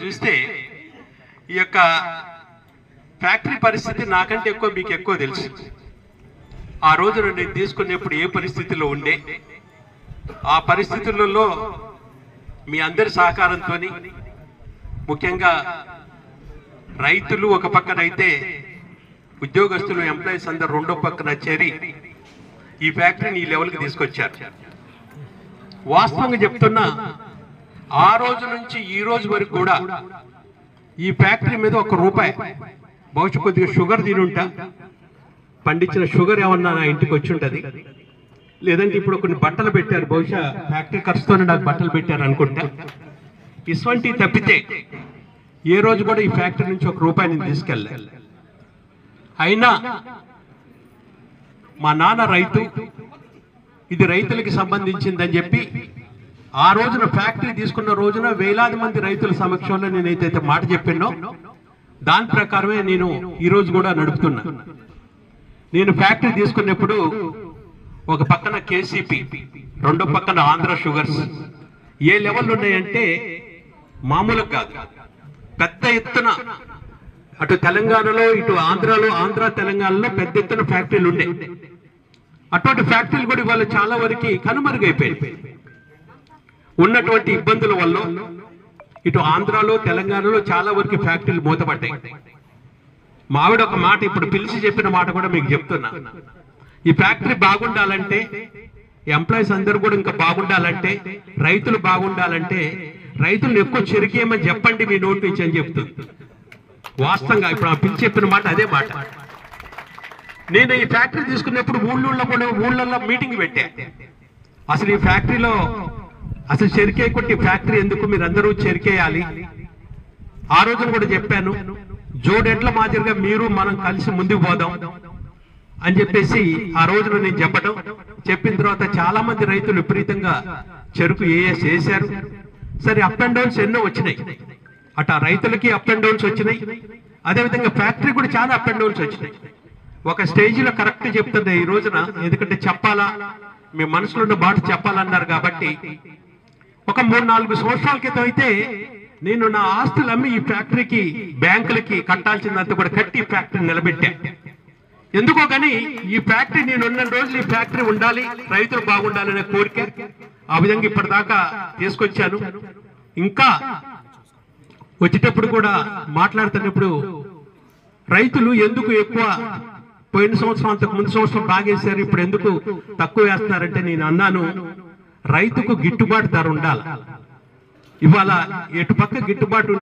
చూస్తే ఈ యొక్క ఫ్యాక్టరీ పరిస్థితి నాకంటే ఎక్కువ మీకు ఎక్కువ తెలుసు. ఆ రోజున నేను తీసుకునేప్పుడు ఏ పరిస్థితుల్లో ఉండే, ఆ పరిస్థితులలో మీ అందరి సహకారంతో ముఖ్యంగా రైతులు ఒక పక్కనైతే ఉద్యోగస్తులు ఎంప్లాయీస్ అందరు రెండో పక్కన చేరి ఈ ఫ్యాక్టరీని ఈ లెవెల్కి తీసుకొచ్చారు. వాస్తవంగా చెప్తున్నా, ఆ రోజు నుంచి ఈ రోజు వరకు కూడా ఈ ఫ్యాక్టరీ మీద ₹1 బహుశా కొద్దిగా షుగర్ తినుంటా, పండించిన షుగర్ ఏమన్నా నా ఇంటికి వచ్చి ఉంటుంది, లేదంటే ఇప్పుడు కొన్ని బట్టలు పెట్టారు, బహుశా ఫ్యాక్టరీ ఖర్చుతోనే నాకు బట్టలు పెట్టారు అనుకుంటా. ఇటువంటి తప్పితే ఏ రోజు కూడా ఈ ఫ్యాక్టరీ నుంచి ₹1 నేను తీసుకెళ్ళాలి. అయినా మా నాన్న రైతు, ఇది రైతులకి సంబంధించిందని చెప్పి ఆ రోజున ఫ్యాక్టరీ తీసుకున్న రోజున వేలాది మంది రైతుల సమక్షంలో నేనైతే మాట చెప్పానో దాని ప్రకారమే నేను ఈ రోజు కూడా నడుపుతున్నా. నేను ఫ్యాక్టరీ తీసుకున్నప్పుడు ఒక పక్కన కేసీపీ, రెండో పక్కన ఆంధ్ర షుగర్స్ ఏ లెవెల్ ఉన్నాయంటే మామూలుగా కాదు, పెద్ద ఎత్తున అటు తెలంగాణలో ఇటు ఆంధ్రాలో, ఆంధ్ర తెలంగాణలో పెద్ద ఎత్తున ఫ్యాక్టరీలు ఉండే. అటువంటి ఫ్యాక్టరీలు కూడా ఇవాళ చాలా వరకు కనుమరుగైపోయాయి. ఉన్నటువంటి ఇబ్బందుల వల్ల ఇటు ఆంధ్రాలో తెలంగాణలో చాలా వరకు ఫ్యాక్టరీలు మూతపడ్డాయి. మావిడ ఒక మాట ఇప్పుడు పిలిచి చెప్పిన మాట కూడా మీకు చెప్తున్నా. ఈ ఫ్యాక్టరీ బాగుండాలంటే, ఎంప్లాయీస్ అందరూ కూడా ఇంకా బాగుండాలంటే, రైతులు బాగుండాలంటే రైతులను ఎక్కువ చెరికేయమని చెప్పండి మీ నోటి నుంచి అని చెప్తుంది. వాస్తవంగా ఇప్పుడు ఆ పిలిచి చెప్పిన మాట అదే మాట. నేను ఈ ఫ్యాక్టరీ తీసుకున్నప్పుడు ఊళ్ళల్లో మీటింగ్ పెట్టా. అసలు ఈ ఫ్యాక్టరీలో అసలు చెరికేయకుంటే ఫ్యాక్టరీ ఎందుకు, మీరు అందరూ చెరికేయాలి. ఆ రోజున కూడా చెప్పాను, జోడెడ్ల మాదిరిగా మీరు మనం కలిసి ముందుకు పోదాం అని చెప్పేసి ఆ రోజున నేను చెప్పిన తర్వాత చాలా మంది రైతులు విపరీతంగా చెరుకు వేసారు. సరే, అప్ అండ్ డౌన్స్ ఎన్నో వచ్చినాయి. అటు ఆ రైతులకి అప్ అండ్ డౌన్స్ వచ్చినాయి, అదేవిధంగా ఫ్యాక్టరీ కూడా చాలా అప్ అండ్ డౌన్స్ వచ్చినాయి. ఒక స్టేజీలో కరెక్ట్ చెప్తుంది ఈ రోజున, ఎందుకంటే చెప్పాలా, మీ మనసులో ఉన్న మాట చెప్పాలన్నారు కాబట్టి. ఒక 3-4 సంవత్సరాల క్రితం అయితే నేను నా ఆస్తులు అమ్మి ఈ ఫ్యాక్టరీకి, బ్యాంకులకి కట్టాల్సిందంతా కూడా కట్టి ఫ్యాక్టరీ నిలబెట్టా. ఎందుకో కానీ ఈ ఫ్యాక్టరీ నేను ఉన్న రోజులు ఈ ఫ్యాక్టరీ ఉండాలి, రైతులు బాగుండాలనే కోరిక. ఆ విధంగా ఇప్పటిదాకా తీసుకొచ్చాను. ఇంకా వచ్చేటప్పుడు కూడా మాట్లాడుతున్నప్పుడు రైతులు ఎందుకు ఎక్కువ, పోయిన సంవత్సరం అంతకు ముందు సంవత్సరం బాగేశారు, ఇప్పుడు ఎందుకు తక్కువ వేస్తున్నారంటే నేను అన్నాను, రైతుకు గిట్టుబాటు ధర ఉండాలి. ఇవాళ ఎటు పక్క గిట్టుబాటు